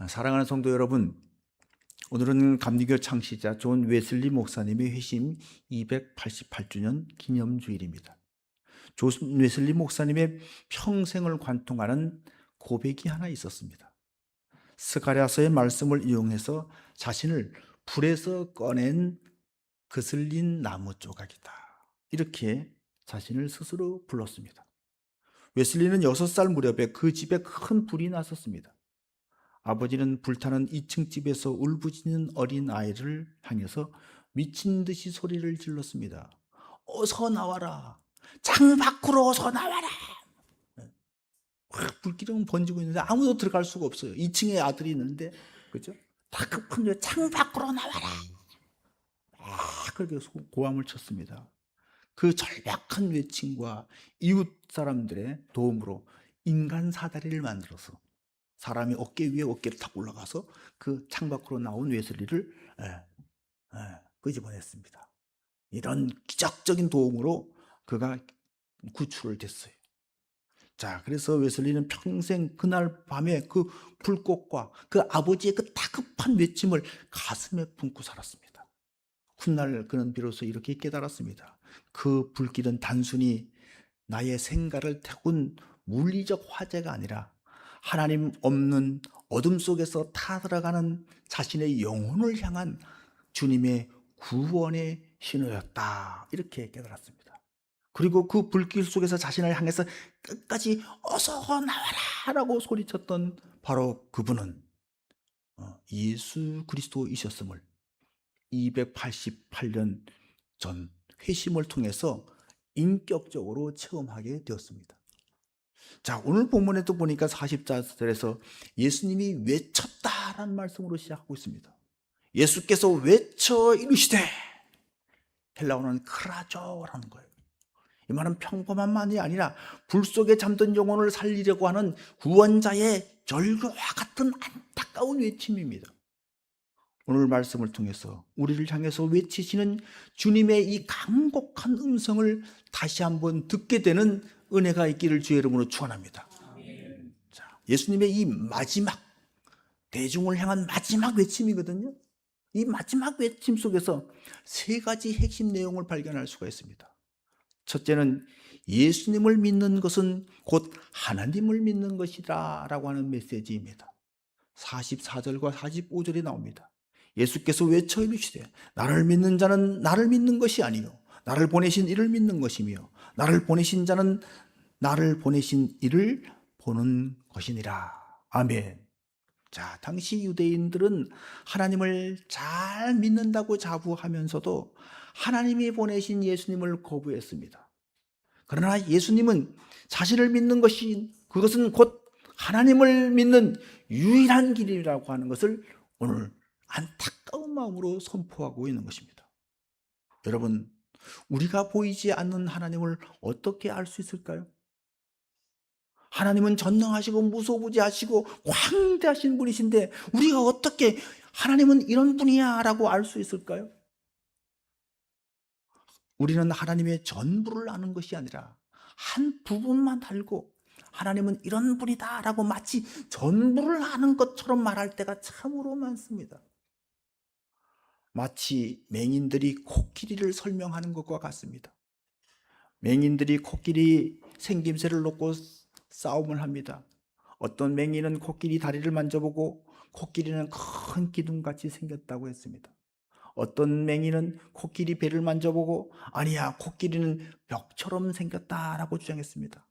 사랑하는 성도 여러분, 오늘은 감리교 창시자 존 웨슬리 목사님의 회심 288주년 기념주일입니다. 존 웨슬리 목사님의 평생을 관통하는 고백이 하나 있었습니다. 스가랴서의 말씀을 이용해서 자신을 불에서 꺼낸 그슬린 나무 조각이다, 이렇게 자신을 스스로 불렀습니다. 웨슬리는 6살 무렵에 그 집에 큰 불이 났었습니다. 아버지는 불타는 2층 집에서 울부짖는 어린 아이를 향해서 미친 듯이 소리를 질렀습니다. 어서 나와라. 창 밖으로 어서 나와라. 불기둥 번지고 있는데 아무도 들어갈 수가 없어요. 2층에 아들이 있는데, 그죠? 다급한데 창 밖으로 나와라. 그렇게 고함을 쳤습니다. 그 절박한 외침과 이웃 사람들의 도움으로 인간 사다리를 만들어서 사람이 어깨 위에 어깨를 탁 올라가서 그 창밖으로 나온 웨슬리를 끄집어냈습니다. 이런 기적적인 도움으로 그가 구출을 됐어요. 자, 그래서 웨슬리는 평생 그날 밤에 그 불꽃과 그 아버지의 그 다급한 외침을 가슴에 품고 살았습니다. 훗날 그는 비로소 이렇게 깨달았습니다. 그 불길은 단순히 나의 생각을 태운 물리적 화재가 아니라 하나님 없는 어둠 속에서 타들어가는 자신의 영혼을 향한 주님의 구원의 신호였다, 이렇게 깨달았습니다. 그리고 그 불길 속에서 자신을 향해서 끝까지 어서 나와라 라고 소리쳤던 바로 그분은 예수 그리스도이셨음을 288년 전 회심을 통해서 인격적으로 체험하게 되었습니다. 자, 오늘 본문에도 보니까 40절에서 예수님이 외쳤다라는 말씀으로 시작하고 있습니다. 예수께서 외쳐 이르시되, 헬라어는 크라조라는 거예요. 이 말은 평범한만이 아니라 불 속에 잠든 영혼을 살리려고 하는 구원자의 절규와 같은 안타까운 외침입니다. 오늘 말씀을 통해서 우리를 향해서 외치시는 주님의 이 간곡한 음성을 다시 한번 듣게 되는 은혜가 있기를 주의 이름으로 축원합니다. 자, 예수님의 이 마지막, 대중을 향한 마지막 외침이거든요. 이 마지막 외침 속에서 3가지 핵심 내용을 발견할 수가 있습니다. 첫째는 예수님을 믿는 것은 곧 하나님을 믿는 것이다 라고 하는 메시지입니다. 44절과 45절에 나옵니다. 예수께서 외쳐 이르시되, 나를 믿는 자는 나를 믿는 것이 아니요 나를 보내신 이를 믿는 것이며 나를 보내신 자는 나를 보내신 이를 보는 것이니라. 아멘. 자, 당시 유대인들은 하나님을 잘 믿는다고 자부하면서도 하나님이 보내신 예수님을 거부했습니다. 그러나 예수님은 자신을 믿는 것이, 그것은 곧 하나님을 믿는 유일한 길이라고 하는 것을 오늘 안타까운 마음으로 선포하고 있는 것입니다. 여러분, 우리가 보이지 않는 하나님을 어떻게 알 수 있을까요? 하나님은 전능하시고 무소부지하시고 광대하신 분이신데 우리가 어떻게 하나님은 이런 분이야 라고 알 수 있을까요? 우리는 하나님의 전부를 아는 것이 아니라 한 부분만 알고 하나님은 이런 분이다 라고 마치 전부를 아는 것처럼 말할 때가 참으로 많습니다. 마치 맹인들이 코끼리를 설명하는 것과 같습니다. 맹인들이 코끼리 생김새를 놓고 싸움을 합니다. 어떤 맹인은 코끼리 다리를 만져보고 코끼리는 큰 기둥같이 생겼다고 했습니다. 어떤 맹인은 코끼리 배를 만져보고 아니야, 코끼리는 벽처럼 생겼다라고 주장했습니다.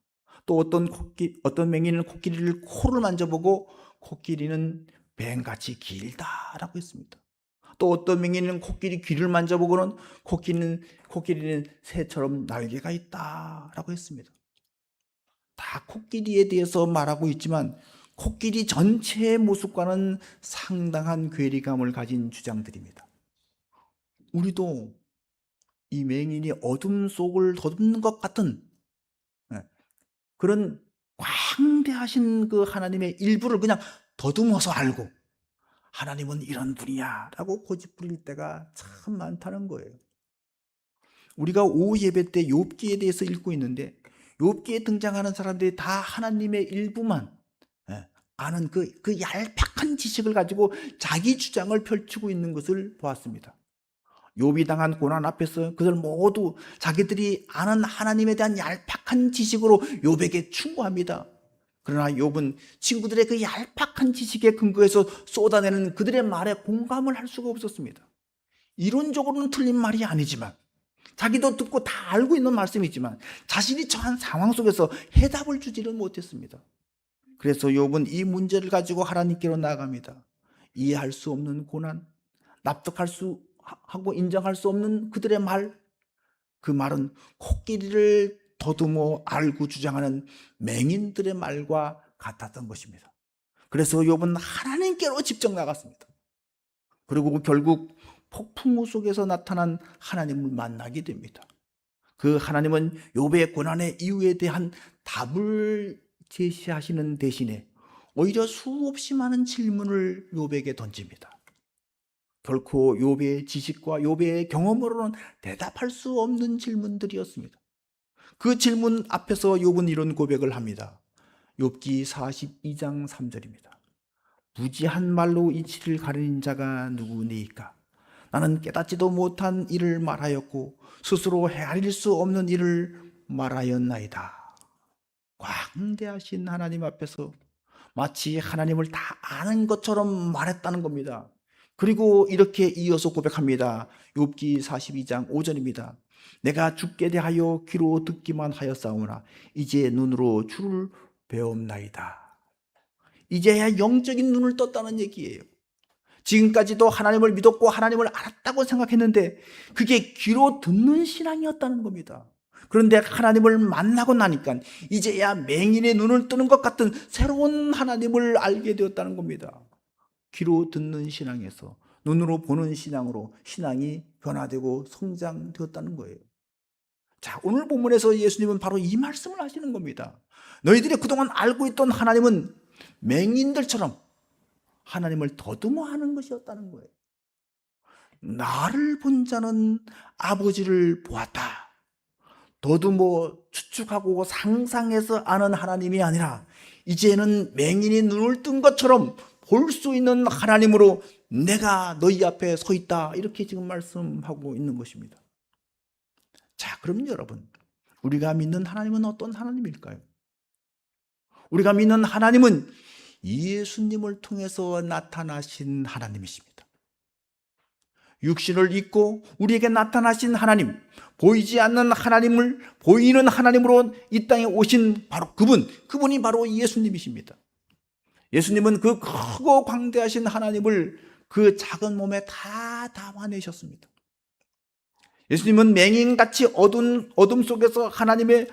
또 어떤 맹인은 코끼리를 코를 만져보고 코끼리는 뱀같이 길다라고 했습니다. 또 어떤 맹인은 코끼리 귀를 만져보고는 코끼리는 새처럼 날개가 있다라고 했습니다. 다 코끼리에 대해서 말하고 있지만 코끼리 전체의 모습과는 상당한 괴리감을 가진 주장들입니다. 우리도 이 맹인이 어둠 속을 더듬는 것 같은 그런 광대하신 그 하나님의 일부를 그냥 더듬어서 알고 하나님은 이런 분이야 라고 고집부릴 때가 참 많다는 거예요. 우리가 오후 예배 때 욥기에 대해서 읽고 있는데 욥기에 등장하는 사람들이 다 하나님의 일부만 아는 그 얄팍한 지식을 가지고 자기 주장을 펼치고 있는 것을 보았습니다. 욥이 당한 고난 앞에서 그들 모두 자기들이 아는 하나님에 대한 얄팍한 지식으로 욥에게 충고합니다. 그러나 욥은 친구들의 그 얄팍한 지식에 근거해서 쏟아내는 그들의 말에 공감을 할 수가 없었습니다. 이론적으로는 틀린 말이 아니지만, 자기도 듣고 다 알고 있는 말씀이지만 자신이 처한 상황 속에서 해답을 주지는 못했습니다. 그래서 욥은 이 문제를 가지고 하나님께로 나아갑니다. 이해할 수 없는 고난, 납득할 수 하고 인정할 수 없는 그들의 말, 그 말은 코끼리를 더듬어 알고 주장하는 맹인들의 말과 같았던 것입니다. 그래서 욥은 하나님께로 직접 나갔습니다. 그리고 결국 폭풍우 속에서 나타난 하나님을 만나게 됩니다. 그 하나님은 욥의 고난의 이유에 대한 답을 제시하시는 대신에 오히려 수없이 많은 질문을 욥에게 던집니다. 결코 욥의 지식과 욥의 경험으로는 대답할 수 없는 질문들이었습니다. 그 질문 앞에서 욥은 이런 고백을 합니다. 욥기 42장 3절입니다. 무지한 말로 이치를 가르는 자가 누구니까? 나는 깨닫지도 못한 일을 말하였고 스스로 헤아릴 수 없는 일을 말하였나이다. 광대하신 하나님 앞에서 마치 하나님을 다 아는 것처럼 말했다는 겁니다. 그리고 이렇게 이어서 고백합니다. 욥기 42장 5절입니다. 내가 주께 대하여 귀로 듣기만 하였사오나 이제 눈으로 주를 배움나이다. 이제야 영적인 눈을 떴다는 얘기예요. 지금까지도 하나님을 믿었고 하나님을 알았다고 생각했는데 그게 귀로 듣는 신앙이었다는 겁니다. 그런데 하나님을 만나고 나니까 이제야 맹인의 눈을 뜨는 것 같은 새로운 하나님을 알게 되었다는 겁니다. 귀로 듣는 신앙에서 눈으로 보는 신앙으로 신앙이 변화되고 성장되었다는 거예요. 자, 오늘 본문에서 예수님은 바로 이 말씀을 하시는 겁니다. 너희들이 그동안 알고 있던 하나님은 맹인들처럼 하나님을 더듬어 하는 것이었다는 거예요. 나를 본 자는 아버지를 보았다. 더듬어 추측하고 상상해서 아는 하나님이 아니라 이제는 맹인이 눈을 뜬 것처럼 볼 수 있는 하나님으로 내가 너희 앞에 서 있다. 이렇게 지금 말씀하고 있는 것입니다. 자, 그럼 여러분, 우리가 믿는 하나님은 어떤 하나님일까요? 우리가 믿는 하나님은 예수님을 통해서 나타나신 하나님이십니다. 육신을 입고 우리에게 나타나신 하나님, 보이지 않는 하나님을 보이는 하나님으로 이 땅에 오신 바로 그분이 바로 예수님이십니다. 예수님은 그 크고 광대하신 하나님을 그 작은 몸에 다 담아내셨습니다. 예수님은 맹인같이 어둠 속에서 하나님을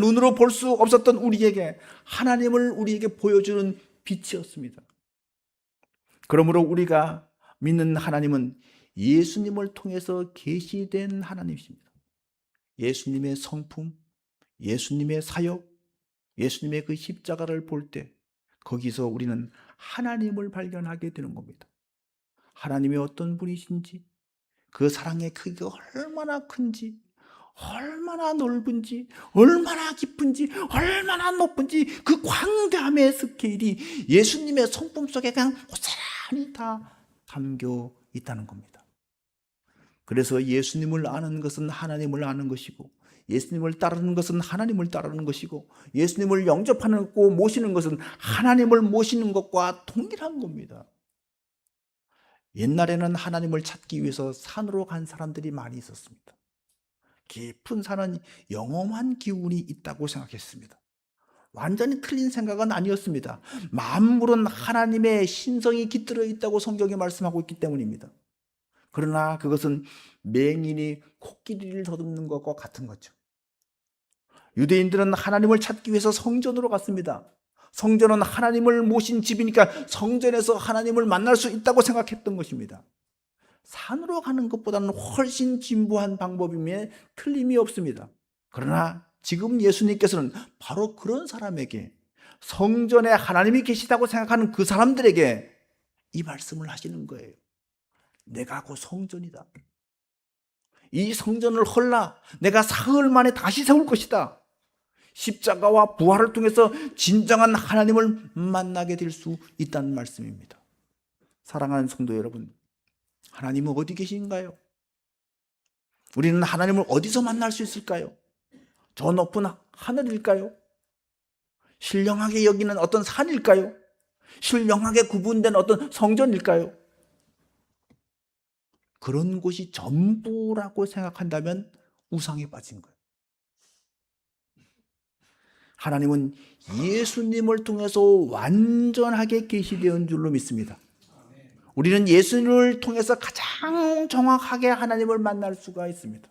눈으로 볼 수 없었던 우리에게 하나님을 우리에게 보여주는 빛이었습니다. 그러므로 우리가 믿는 하나님은 예수님을 통해서 계시된 하나님이십니다. 예수님의 성품, 예수님의 사역, 예수님의 그 십자가를 볼 때 거기서 우리는 하나님을 발견하게 되는 겁니다. 하나님이 어떤 분이신지, 그 사랑의 크기가 얼마나 큰지, 얼마나 넓은지, 얼마나 깊은지, 얼마나 높은지 그 광대함의 스케일이 예수님의 성품 속에 그냥 고스란히 다 담겨 있다는 겁니다. 그래서 예수님을 아는 것은 하나님을 아는 것이고 예수님을 따르는 것은 하나님을 따르는 것이고 예수님을 영접하는 고 모시는 것은 하나님을 모시는 것과 동일한 겁니다. 옛날에는 하나님을 찾기 위해서 산으로 간 사람들이 많이 있었습니다. 깊은 산은 영험한 기운이 있다고 생각했습니다. 완전히 틀린 생각은 아니었습니다. 만물은 하나님의 신성이 깃들어 있다고 성경이 말씀하고 있기 때문입니다. 그러나 그것은 맹인이 코끼리를 더듬는 것과 같은 거죠. 유대인들은 하나님을 찾기 위해서 성전으로 갔습니다. 성전은 하나님을 모신 집이니까 성전에서 하나님을 만날 수 있다고 생각했던 것입니다. 산으로 가는 것보다는 훨씬 진보한 방법임에 틀림이 없습니다. 그러나 지금 예수님께서는 바로 그런 사람에게, 성전에 하나님이 계시다고 생각하는 그 사람들에게 이 말씀을 하시는 거예요. 내가 곧 성전이다. 이 성전을 헐라 내가 사흘 만에 다시 세울 것이다. 십자가와 부활을 통해서 진정한 하나님을 만나게 될 수 있다는 말씀입니다. 사랑하는 성도 여러분, 하나님은 어디 계신가요? 우리는 하나님을 어디서 만날 수 있을까요? 저 높은 하늘일까요? 신령하게 여기는 어떤 산일까요? 신령하게 구분된 어떤 성전일까요? 그런 곳이 전부라고 생각한다면 우상에 빠진 거예요. 하나님은 예수님을 통해서 완전하게 계시되은 줄로 믿습니다. 우리는 예수님을 통해서 가장 정확하게 하나님을 만날 수가 있습니다.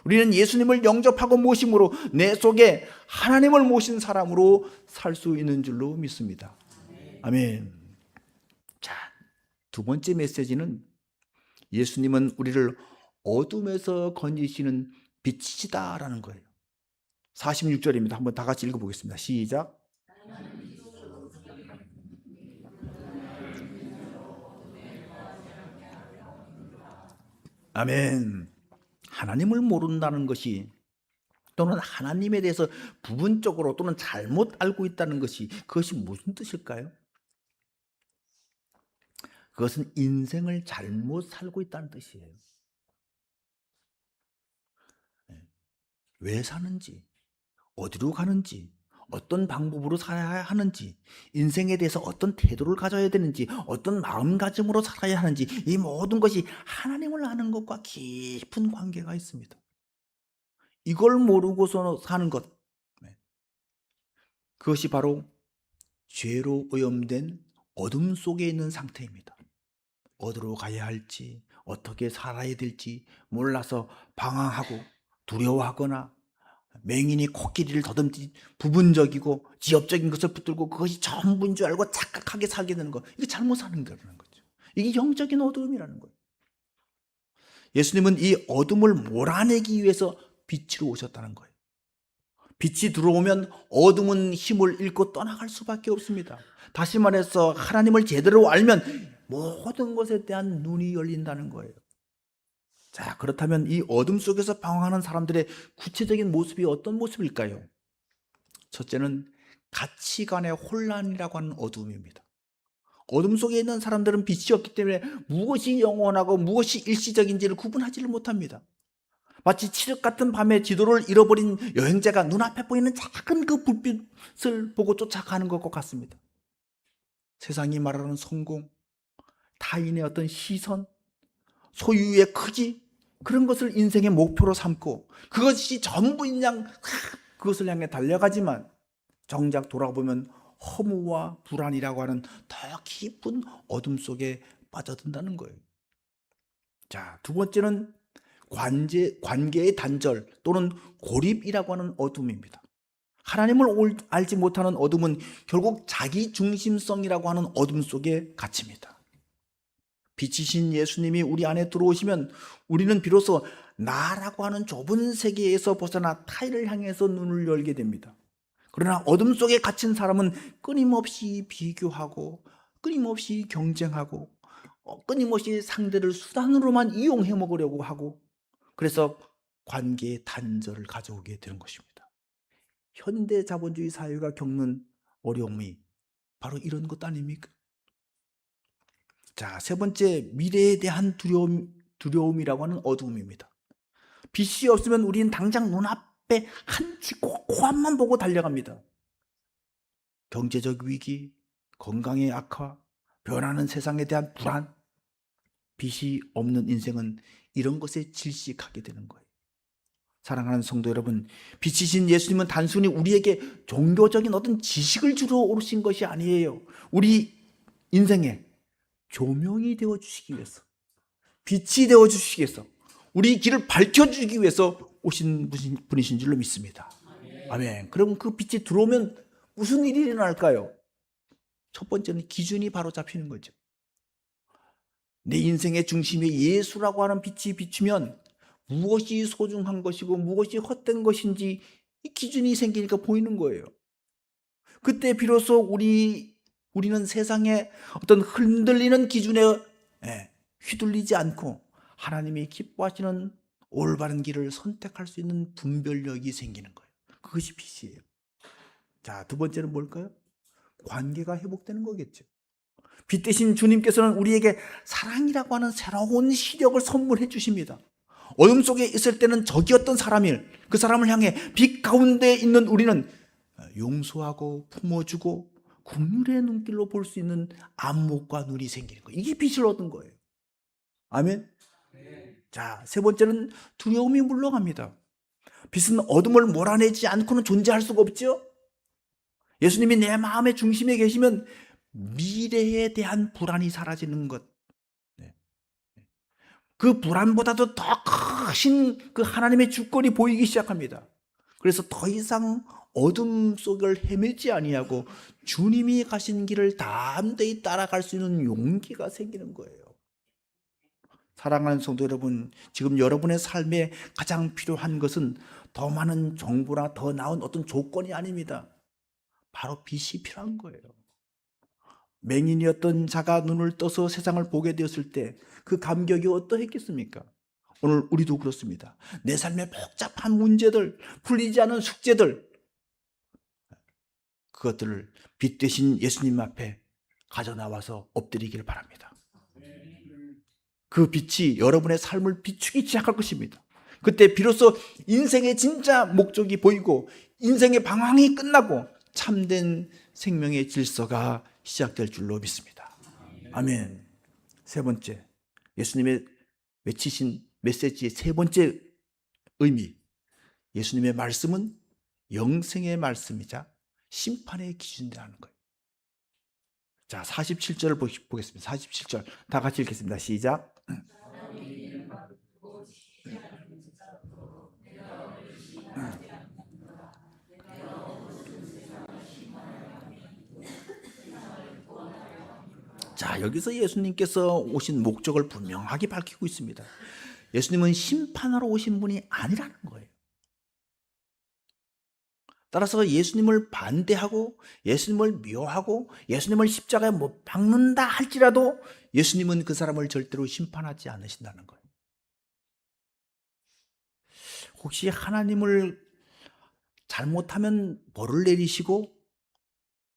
우리는 예수님을 영접하고 모심으로 내 속에 하나님을 모신 사람으로 살 수 있는 줄로 믿습니다. 아멘. 자, 두 번째 메시지는 예수님은 우리를 어둠에서 건지시는 빛이시다라는 거예요. 46절입니다. 한번 다 같이 읽어보겠습니다. 시작. 아멘. 하나님을 모른다는 것이, 또는 하나님에 대해서 부분적으로 또는 잘못 알고 있다는 것이, 그것이 무슨 뜻일까요? 그것은 인생을 잘못 살고 있다는 뜻이에요. 왜 사는지, 어디로 가는지, 어떤 방법으로 살아야 하는지, 인생에 대해서 어떤 태도를 가져야 되는지, 어떤 마음가짐으로 살아야 하는지, 이 모든 것이 하나님을 아는 것과 깊은 관계가 있습니다. 이걸 모르고서 사는 것, 그것이 바로 죄로 오염된 어둠 속에 있는 상태입니다. 어디로 가야 할지, 어떻게 살아야 될지 몰라서 방황하고 두려워하거나, 맹인이 코끼리를 더듬지, 부분적이고 지엽적인 것을 붙들고 그것이 전부인 줄 알고 착각하게 살게 되는 것, 이게 잘못 사는 거라는 거죠. 이게 영적인 어둠이라는 거예요. 예수님은 이 어둠을 몰아내기 위해서 빛으로 오셨다는 거예요. 빛이 들어오면 어둠은 힘을 잃고 떠나갈 수밖에 없습니다. 다시 말해서 하나님을 제대로 알면 모든 것에 대한 눈이 열린다는 거예요. 자, 그렇다면 이 어둠 속에서 방황하는 사람들의 구체적인 모습이 어떤 모습일까요? 첫째는 가치관의 혼란이라고 하는 어둠입니다. 어둠 속에 있는 사람들은 빛이 없기 때문에 무엇이 영원하고 무엇이 일시적인지를 구분하지를 못합니다. 마치 칠흑 같은 밤에 지도를 잃어버린 여행자가 눈앞에 보이는 작은 그 불빛을 보고 쫓아가는 것과 같습니다. 세상이 말하는 성공, 타인의 어떤 시선, 소유의 크기, 그런 것을 인생의 목표로 삼고 그것이 전부인 양 그것을 향해 달려가지만 정작 돌아보면 허무와 불안이라고 하는 더 깊은 어둠 속에 빠져든다는 거예요. 자, 두 번째는 관계의 단절 또는 고립이라고 하는 어둠입니다. 하나님을 알지 못하는 어둠은 결국 자기 중심성이라고 하는 어둠 속에 갇힙니다. 빛이신 예수님이 우리 안에 들어오시면 우리는 비로소 나라고 하는 좁은 세계에서 벗어나 타인을 향해서 눈을 열게 됩니다. 그러나 어둠 속에 갇힌 사람은 끊임없이 비교하고 끊임없이 경쟁하고 끊임없이 상대를 수단으로만 이용해 먹으려고 하고, 그래서 관계의 단절을 가져오게 되는 것입니다. 현대 자본주의 사회가 겪는 어려움이 바로 이런 것 아닙니까? 자, 세 번째, 미래에 대한 두려움이라고 하는 어두움입니다. 빛이 없으면 우리는 당장 눈앞에 한치 코앞만 보고 달려갑니다. 경제적 위기, 건강의 악화, 변하는 세상에 대한 불안, 빛이 없는 인생은 이런 것에 질식하게 되는 거예요. 사랑하는 성도 여러분, 빛이신 예수님은 단순히 우리에게 종교적인 어떤 지식을 주러 오신 것이 아니에요. 우리 인생에 조명이 되어주시기 위해서, 빛이 되어주시기 위해서, 우리 길을 밝혀주기 위해서 오신 분이신 줄로 믿습니다. 아멘. 그럼 그 빛이 들어오면 무슨 일이 일어날까요? 첫 번째는 기준이 바로 잡히는 거죠. 내 인생의 중심에 예수라고 하는 빛이 비추면 무엇이 소중한 것이고 무엇이 헛된 것인지 이 기준이 생기니까 보이는 거예요. 그때 비로소 우리는 세상의 어떤 흔들리는 기준에 휘둘리지 않고 하나님이 기뻐하시는 올바른 길을 선택할 수 있는 분별력이 생기는 거예요. 그것이 빛이에요. 자, 두 번째는 뭘까요? 관계가 회복되는 거겠죠. 빛 대신 주님께서는 우리에게 사랑이라고 하는 새로운 시력을 선물해 주십니다. 어둠 속에 있을 때는 적이었던 사람일, 그 사람을 향해 빛 가운데 있는 우리는 용서하고 품어주고 긍휼의 눈길로 볼 수 있는 안목과 눈이 생기는 거예요. 이게 빛을 얻은 거예요. 아멘. 자, 세 번째는 두려움이 물러갑니다. 빛은 어둠을 몰아내지 않고는 존재할 수가 없죠. 예수님이 내 마음의 중심에 계시면 미래에 대한 불안이 사라지는 것. 그 불안보다도 더 크신 그 하나님의 주권이 보이기 시작합니다. 그래서 더 이상 어둠 속을 헤매지 아니하고 주님이 가신 길을 담대히 따라갈 수 있는 용기가 생기는 거예요. 사랑하는 성도 여러분, 지금 여러분의 삶에 가장 필요한 것은 더 많은 정보나 더 나은 어떤 조건이 아닙니다. 바로 빛이 필요한 거예요. 맹인이었던 자가 눈을 떠서 세상을 보게 되었을 때 그 감격이 어떠했겠습니까? 오늘 우리도 그렇습니다. 내 삶의 복잡한 문제들, 풀리지 않은 숙제들, 그것들을 빛 대신 예수님 앞에 가져나와서 엎드리길 바랍니다. 그 빛이 여러분의 삶을 비추기 시작할 것입니다. 그때 비로소 인생의 진짜 목적이 보이고 인생의 방황이 끝나고 참된 생명의 질서가 시작될 줄로 믿습니다. 아멘. 세 번째, 예수님의 외치신 메시지의 세 번째 의미, 예수님의 말씀은 영생의 말씀이자 심판의 기준이라는 거예요. 자, 47절을 보겠습니다. 47절 다 같이 읽겠습니다. 시작. 자, 여기서 예수님께서 오신 목적을 분명하게 밝히고 있습니다. 예수님은 심판하러 오신 분이 아니라는 거예요. 따라서 예수님을 반대하고 예수님을 미워하고 예수님을 십자가에 못 박는다 할지라도 예수님은 그 사람을 절대로 심판하지 않으신다는 거예요. 혹시 하나님을 잘못하면 벌을 내리시고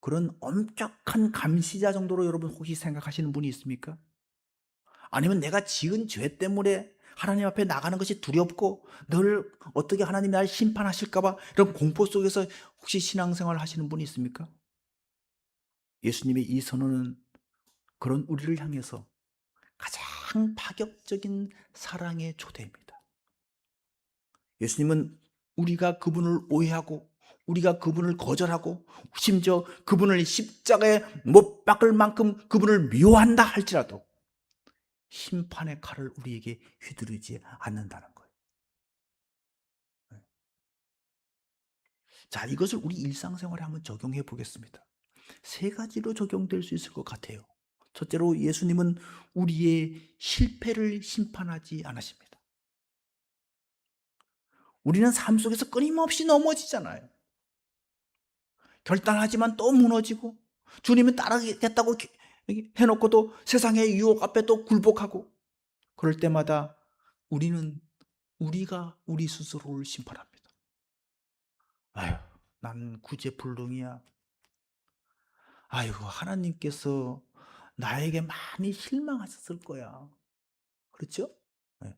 그런 엄격한 감시자 정도로 여러분 혹시 생각하시는 분이 있습니까? 아니면 내가 지은 죄 때문에 하나님 앞에 나가는 것이 두렵고 늘 어떻게 하나님이 날 심판하실까 봐 이런 공포 속에서 혹시 신앙생활 하시는 분이 있습니까? 예수님의 이 선언은 그런 우리를 향해서 가장 파격적인 사랑의 초대입니다. 예수님은 우리가 그분을 오해하고 우리가 그분을 거절하고 심지어 그분을 십자가에 못 박을 만큼 그분을 미워한다 할지라도 심판의 칼을 우리에게 휘두르지 않는다는 거예요. 자, 이것을 우리 일상생활에 한번 적용해 보겠습니다. 세 가지로 적용될 수 있을 것 같아요. 첫째로 예수님은 우리의 실패를 심판하지 않으십니다. 우리는 삶 속에서 끊임없이 넘어지잖아요. 결단하지만 또 무너지고 주님은 따르겠다고 해놓고도 세상의 유혹 앞에 또 굴복하고 그럴 때마다 우리가 우리 스스로를 심판합니다. 아유, 난 구제불능이야. 아이고, 하나님께서 나에게 많이 실망하셨을 거야. 그렇죠? 네.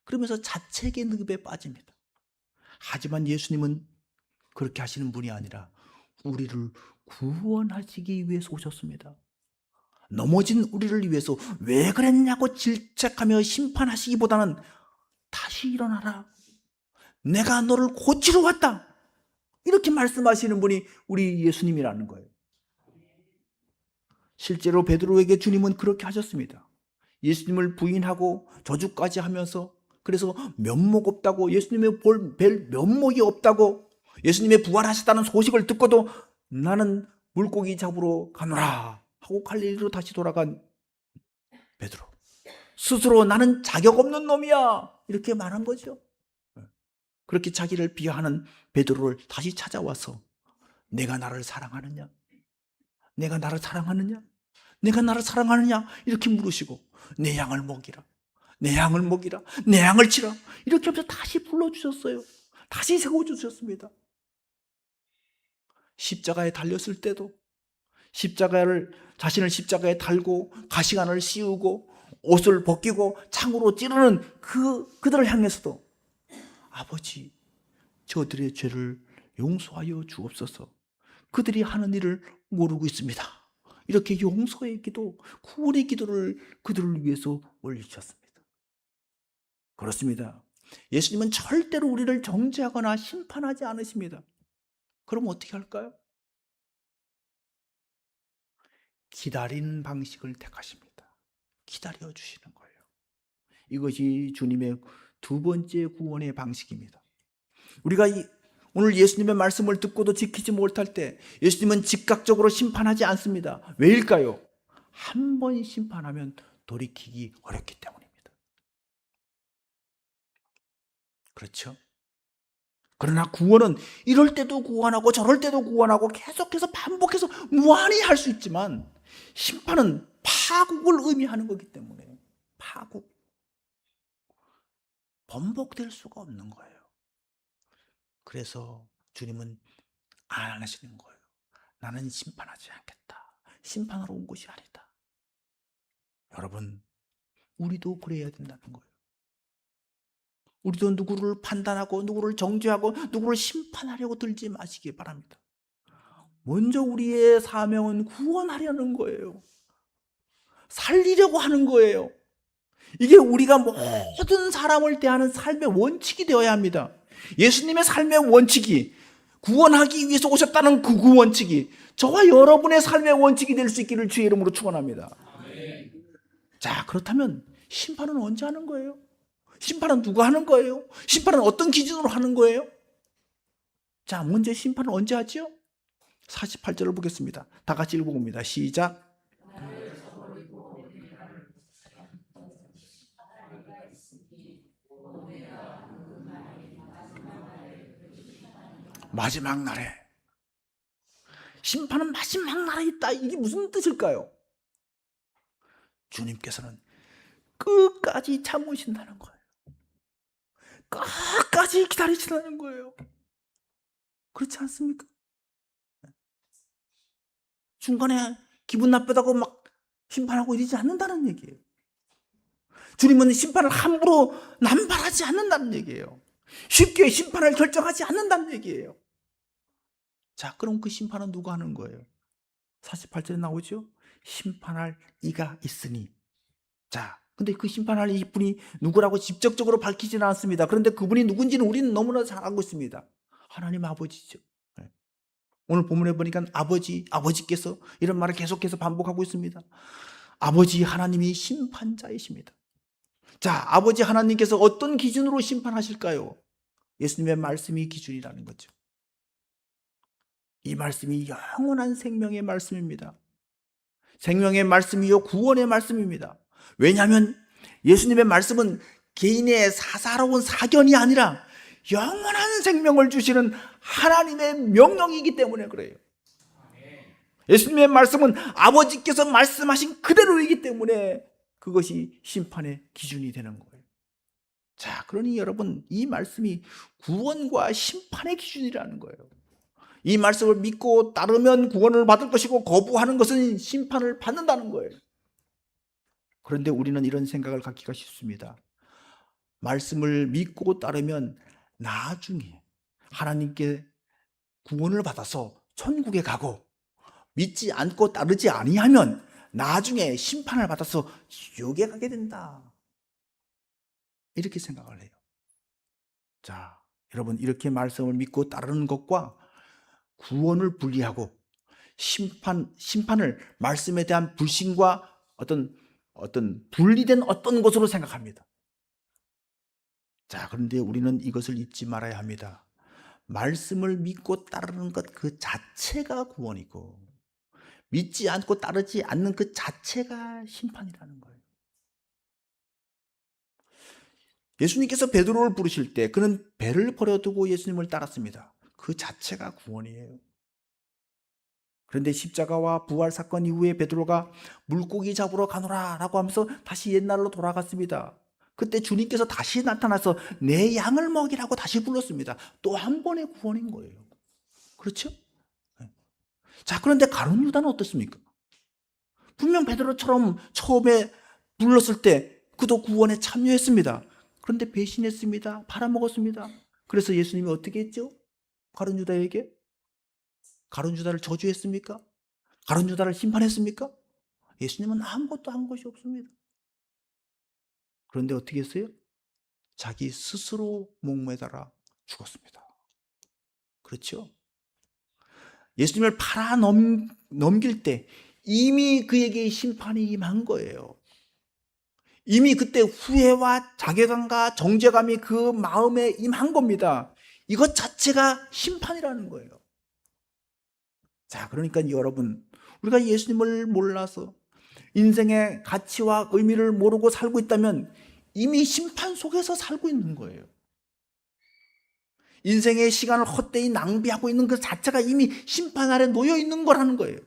그러면서 자책의 늪에 빠집니다. 하지만 예수님은 그렇게 하시는 분이 아니라 우리를 구원하시기 위해서 오셨습니다. 넘어진 우리를 위해서 왜 그랬냐고 질책하며 심판하시기보다는 다시 일어나라. 내가 너를 고치러 왔다. 이렇게 말씀하시는 분이 우리 예수님이라는 거예요. 실제로 베드로에게 주님은 그렇게 하셨습니다. 예수님을 부인하고 저주까지 하면서 그래서 면목 없다고 예수님의 뵐 면목이 없다고 예수님의 부활하셨다는 소식을 듣고도 나는 물고기 잡으러 가노라 하고 갈릴리로 다시 돌아간 베드로. 스스로 나는 자격 없는 놈이야 이렇게 말한 거죠. 그렇게 자기를 비하하는 베드로를 다시 찾아와서 내가 나를 사랑하느냐? 내가 나를 사랑하느냐? 내가 나를 사랑하느냐? 이렇게 물으시고 내 양을 먹이라. 내 양을 먹이라. 내 양을 치라. 이렇게 하면서 다시 불러주셨어요. 다시 세워주셨습니다. 십자가에 달렸을 때도 자신을 십자가에 달고 가시관을 씌우고 옷을 벗기고 창으로 찌르는 그들을 향해서도 아버지, 저들의 죄를 용서하여 주옵소서. 그들이 하는 일을 모르고 있습니다. 이렇게 용서의 기도, 구원의 기도를 그들을 위해서 올리셨습니다. 그렇습니다. 예수님은 절대로 우리를 정죄하거나 심판하지 않으십니다. 그럼 어떻게 할까요? 기다리는 방식을 택하십니다. 기다려 주시는 거예요. 이것이 주님의 두 번째 구원의 방식입니다. 우리가 오늘 예수님의 말씀을 듣고도 지키지 못할 때 예수님은 즉각적으로 심판하지 않습니다. 왜일까요? 한 번 심판하면 돌이키기 어렵기 때문입니다. 그렇죠? 그러나 구원은 이럴 때도 구원하고 저럴 때도 구원하고 계속해서 반복해서 무한히 할 수 있지만 심판은 파국을 의미하는 거기 때문에 파국, 번복될 수가 없는 거예요. 그래서 주님은 안 하시는 거예요. 나는 심판하지 않겠다. 심판하러 온 것이 아니다. 여러분, 우리도 그래야 된다는 거예요. 우리도 누구를 판단하고 누구를 정죄하고 누구를 심판하려고 들지 마시기 바랍니다. 먼저 우리의 사명은 구원하려는 거예요. 살리려고 하는 거예요. 이게 우리가 모든 사람을 대하는 삶의 원칙이 되어야 합니다. 예수님의 삶의 원칙이 구원하기 위해서 오셨다는 그 원칙이 저와 여러분의 삶의 원칙이 될 수 있기를 주의 이름으로 축원합니다. 자, 그렇다면 심판은 언제 하는 거예요? 심판은 누가 하는 거예요? 심판은 어떤 기준으로 하는 거예요? 자, 먼저 심판은 언제 하지요? 48절을 보겠습니다. 다 같이 읽어봅니다. 시작. 마지막 날에. 심판은 마지막 날에 있다. 이게 무슨 뜻일까요? 주님께서는 끝까지 참으신다는 거예요. 끝까지 기다리신다는 거예요. 그렇지 않습니까? 중간에 기분 나쁘다고 막 심판하고 이러지 않는다는 얘기예요. 주님은 심판을 함부로 남발하지 않는다는 얘기예요. 쉽게 심판을 결정하지 않는다는 얘기예요. 자, 그럼 그 심판은 누가 하는 거예요? 48절에 나오죠? 심판할 이가 있으니. 자, 근데 그 심판할 이분이 누구라고 직접적으로 밝히지는 않습니다. 그런데 그분이 누군지는 우리는 너무나 잘 알고 있습니다. 하나님 아버지죠. 오늘 본문에 보니까 아버지께서 이런 말을 계속해서 반복하고 있습니다. 아버지 하나님이 심판자이십니다. 자, 아버지 하나님께서 어떤 기준으로 심판하실까요? 예수님의 말씀이 기준이라는 거죠. 이 말씀이 영원한 생명의 말씀입니다. 생명의 말씀이요 구원의 말씀입니다. 왜냐하면 예수님의 말씀은 개인의 사사로운 사견이 아니라 영원한 생명을 주시는 하나님의 명령이기 때문에 그래요. 예수님의 말씀은 아버지께서 말씀하신 그대로이기 때문에 그것이 심판의 기준이 되는 거예요. 자, 그러니 여러분, 이 말씀이 구원과 심판의 기준이라는 거예요. 이 말씀을 믿고 따르면 구원을 받을 것이고 거부하는 것은 심판을 받는다는 거예요. 그런데 우리는 이런 생각을 갖기가 쉽습니다. 말씀을 믿고 따르면 나중에 하나님께 구원을 받아서 천국에 가고 믿지 않고 따르지 아니하면 나중에 심판을 받아서 지옥에 가게 된다. 이렇게 생각을 해요. 자, 여러분, 이렇게 말씀을 믿고 따르는 것과 구원을 분리하고 심판을 말씀에 대한 불신과 어떤 분리된 어떤 것으로 생각합니다. 자, 그런데 우리는 이것을 잊지 말아야 합니다. 말씀을 믿고 따르는 것 그 자체가 구원이고 믿지 않고 따르지 않는 그 자체가 심판이라는 거예요. 예수님께서 베드로를 부르실 때 그는 배를 버려두고 예수님을 따랐습니다. 그 자체가 구원이에요. 그런데 십자가와 부활 사건 이후에 베드로가 물고기 잡으러 가노라 라고 하면서 다시 옛날로 돌아갔습니다. 그때 주님께서 다시 나타나서 내 양을 먹이라고 다시 불렀습니다. 또 한 번의 구원인 거예요. 그렇죠? 자, 그런데 가룟 유다는 어떻습니까? 분명 베드로처럼 처음에 불렀을 때 그도 구원에 참여했습니다. 그런데 배신했습니다. 팔아먹었습니다. 그래서 예수님이 어떻게 했죠? 가룟 유다에게? 가룟 유다를 저주했습니까? 가룟 유다를 심판했습니까? 예수님은 아무것도 한 것이 없습니다. 그런데 어떻게 했어요? 자기 스스로 목매달아 죽었습니다. 그렇죠? 예수님을 넘길 때 이미 그에게 심판이 임한 거예요. 이미 그때 후회와 자괴감과 정죄감이 그 마음에 임한 겁니다. 이것 자체가 심판이라는 거예요. 자, 그러니까 여러분, 우리가 예수님을 몰라서 인생의 가치와 의미를 모르고 살고 있다면 이미 심판 속에서 살고 있는 거예요. 인생의 시간을 헛되이 낭비하고 있는 그 자체가 이미 심판 아래 놓여 있는 거라는 거예요.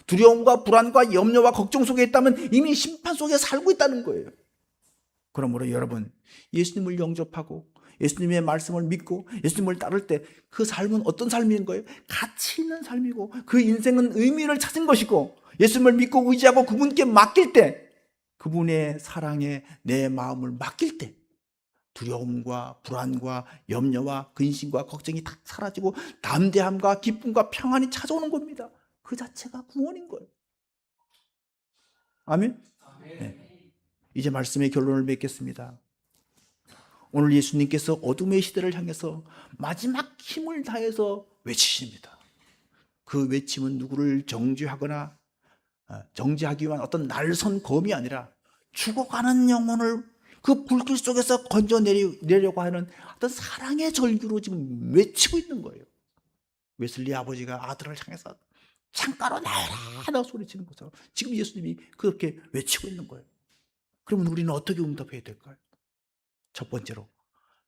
두려움과 불안과 염려와 걱정 속에 있다면 이미 심판 속에 살고 있다는 거예요. 그러므로 여러분, 예수님을 영접하고 예수님의 말씀을 믿고 예수님을 따를 때 그 삶은 어떤 삶인 거예요? 가치 있는 삶이고 그 인생은 의미를 찾은 것이고 예수님을 믿고 의지하고 그분께 맡길 때 그분의 사랑에 내 마음을 맡길 때 두려움과 불안과 염려와 근심과 걱정이 다 사라지고 담대함과 기쁨과 평안이 찾아오는 겁니다. 그 자체가 구원인 거예요. 아멘? 네. 이제 말씀의 결론을 맺겠습니다. 오늘 예수님께서 어둠의 시대를 향해서 마지막 힘을 다해서 외치십니다. 그 외침은 누구를 정죄하거나 정죄하기 위한 어떤 날선 검이 아니라 죽어가는 영혼을 그 불길 속에서 건져내려고 하는 어떤 사랑의 절규로 지금 외치고 있는 거예요. 웨슬리 아버지가 아들을 향해서 창가로 나와라 소리치는 것처럼 지금 예수님이 그렇게 외치고 있는 거예요. 그러면 우리는 어떻게 응답해야 될까요? 첫 번째로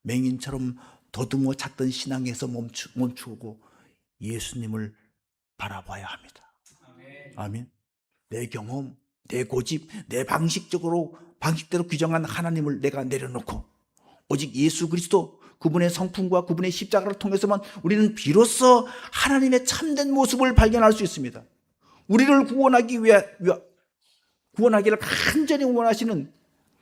맹인처럼 더듬어 찾던 신앙에서 멈추고 예수님을 바라봐야 합니다. 아멘. 내 경험, 내 고집, 내 방식대로 규정한 하나님을 내가 내려놓고 오직 예수 그리스도 그분의 성품과 그분의 십자가를 통해서만 우리는 비로소 하나님의 참된 모습을 발견할 수 있습니다. 우리를 구원하기를 간절히 원하시는,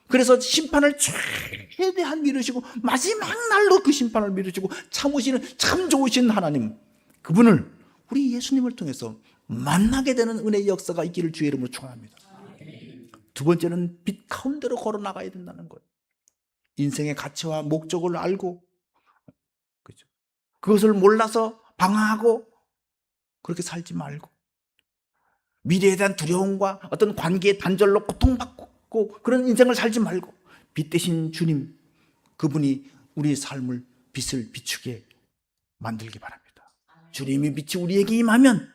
그래서 심판을 최대한 미루시고 마지막 날로 그 심판을 미루시고 참으시는 참 좋으신 하나님, 그분을 우리 예수님을 통해서 만나게 되는 은혜의 역사가 있기를 주의 이름으로 축원합니다. 두 번째는 빛 가운데로 걸어나가야 된다는 거예요. 인생의 가치와 목적을 알고 그것을 몰라서 방황하고 그렇게 살지 말고 미래에 대한 두려움과 어떤 관계의 단절로 고통받고 그런 인생을 살지 말고 빛 대신 주님, 그분이 우리의 삶을 빛을 비추게 만들기 바랍니다. 주님의 빛이 우리에게 임하면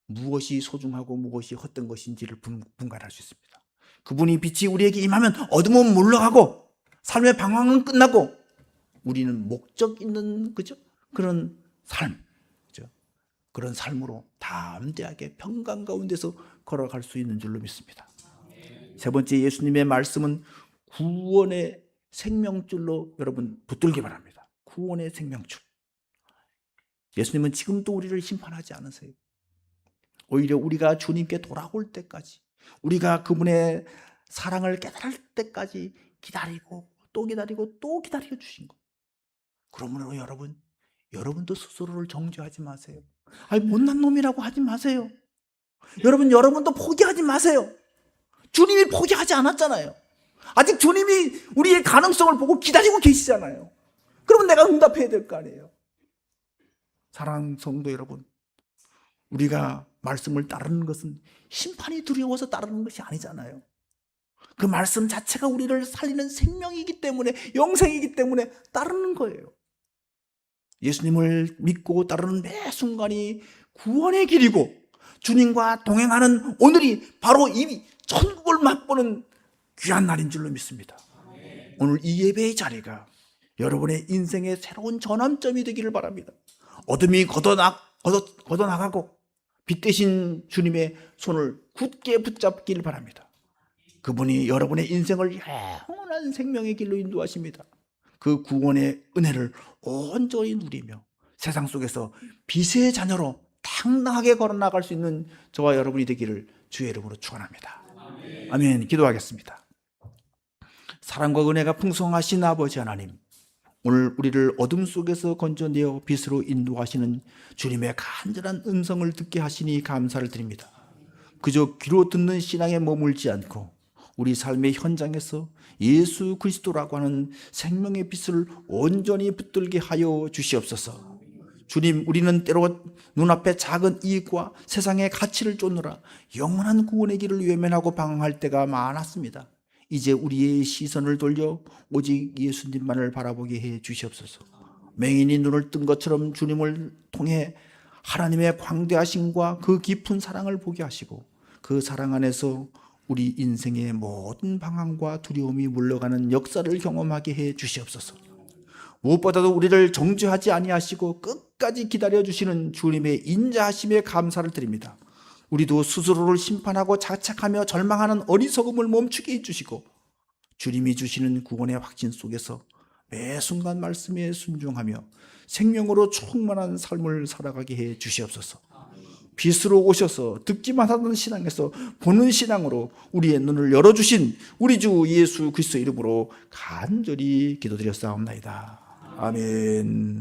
무엇이 소중하고 무엇이 헛된 것인지를 분간할 수 있습니다. 그분이 빛이 우리에게 임하면 어둠은 물러가고 삶의 방황은 끝나고 우리는 목적 있는 그런 삶, 그런 삶으로 담대하게 평강 가운데서 걸어갈 수 있는 줄로 믿습니다. 세 번째, 예수님의 말씀은 구원의 생명줄로 여러분 붙들기 바랍니다. 구원의 생명줄. 예수님은 지금도 우리를 심판하지 않으세요. 오히려 우리가 주님께 돌아올 때까지, 우리가 그분의 사랑을 깨달을 때까지 기다리고 또 기다리고 또 기다려 주신 것. 그러므로 여러분도 스스로를 정죄하지 마세요. 아니, 못난 놈이라고 하지 마세요. 여러분도 포기하지 마세요. 주님이 포기하지 않았잖아요. 아직 주님이 우리의 가능성을 보고 기다리고 계시잖아요. 그러면 내가 응답해야 될 거 아니에요. 사랑하는 성도 여러분, 우리가 말씀을 따르는 것은 심판이 두려워서 따르는 것이 아니잖아요. 그 말씀 자체가 우리를 살리는 생명이기 때문에, 영생이기 때문에 따르는 거예요. 예수님을 믿고 따르는 매 순간이 구원의 길이고 주님과 동행하는 오늘이 바로 이미 천국을 맛보는 귀한 날인 줄로 믿습니다. 오늘 이 예배의 자리가 여러분의 인생의 새로운 전환점이 되기를 바랍니다. 어둠이 걷어나가고 빛 대신 주님의 손을 굳게 붙잡기를 바랍니다. 그분이 여러분의 인생을 영원한 생명의 길로 인도하십니다. 그 구원의 은혜를 온전히 누리며 세상 속에서 빛의 자녀로 당당하게 걸어나갈 수 있는 저와 여러분이 되기를 주의 이름으로 축원합니다. 아멘. 기도하겠습니다. 사랑과 은혜가 풍성하신 아버지 하나님, 오늘 우리를 어둠 속에서 건져내어 빛으로 인도하시는 주님의 간절한 음성을 듣게 하시니 감사를 드립니다. 그저 귀로 듣는 신앙에 머물지 않고 우리 삶의 현장에서 예수 그리스도라고 하는 생명의 빛을 온전히 붙들게 하여 주시옵소서. 주님, 우리는 때로 눈앞에 작은 이익과 세상의 가치를 쫓느라 영원한 구원의 길을 외면하고 방황할 때가 많았습니다. 이제 우리의 시선을 돌려 오직 예수님만을 바라보게 해 주시옵소서. 맹인이 눈을 뜬 것처럼 주님을 통해 하나님의 광대하심과 그 깊은 사랑을 보게 하시고 그 사랑 안에서 우리 인생의 모든 방황과 두려움이 물러가는 역사를 경험하게 해 주시옵소서. 무엇보다도 우리를 정죄하지 아니하시고 끝까지 기다려주시는 주님의 인자하심에 감사를 드립니다. 우리도 스스로를 심판하고 자책하며 절망하는 어리석음을 멈추게 해주시고 주님이 주시는 구원의 확신 속에서 매 순간 말씀에 순종하며 생명으로 충만한 삶을 살아가게 해 주시옵소서. 빛으로 오셔서 듣기만 하던 신앙에서 보는 신앙으로 우리의 눈을 열어주신 우리 주 예수 그리스도의 이름으로 간절히 기도드렸사옵나이다. 아멘.